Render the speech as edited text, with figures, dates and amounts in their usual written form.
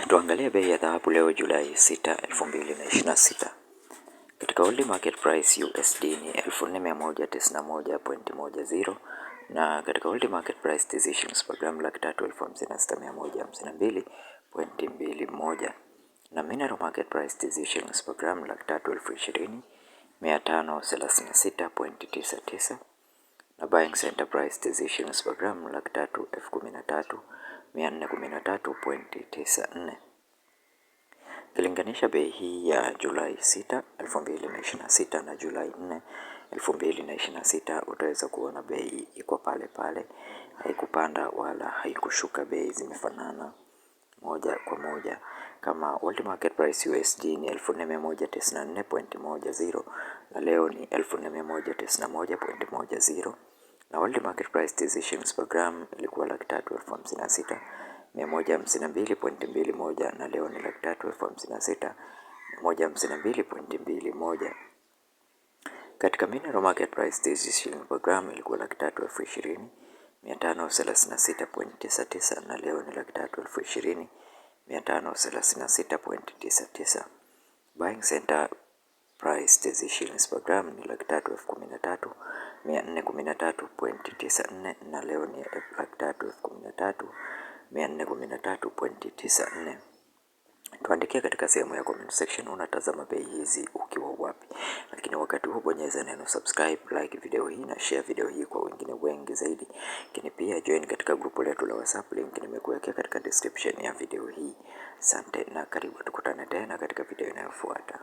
Tuangalie bei ya dhahabu leo Julai 6, 2026. Katika World Market Price USD ni 4191.10 na katika World Market Price TZ shillings per gram 356,152.21 na Mineral Market Price TZ shillings per gram 320,536.99 na Buying Center Price TZ shillings per gram 313,413.94. Kilinganisha bei hii ya Julai 6, 2026 na Julai 4, 2026 utaweza kuona bei iko pale pale, haikupanda wala haikushuka, bei zimefanana moja kwa moja. Kama World Market Price USD ni 4194.10 na leo ni 4191.10 na World Market Price TZ shillings per gram ilikuwa 356,152.21 na leo ni 356,152.21. Katika Mineral Market Price TZ shilling per gram ilikuwa 320,536.99 na leo ni 320,536.99. Buying Center Price TZ shillings per gram ni 313,413.94 na leo ni 313,413.94. Tuandikie katika sehemu ya comment section unatazama bei hizi ukiwa wapi. Lakini wakati huu bonyeza neno subscribe, like video hii na share video hii kwa wengine wengi zaidi. Lakini pia join katika grupu letu la WhatsApp, link nimekuwekea katika description ya video hii. Asante na karibu, tukutane tena katika video inayofuata.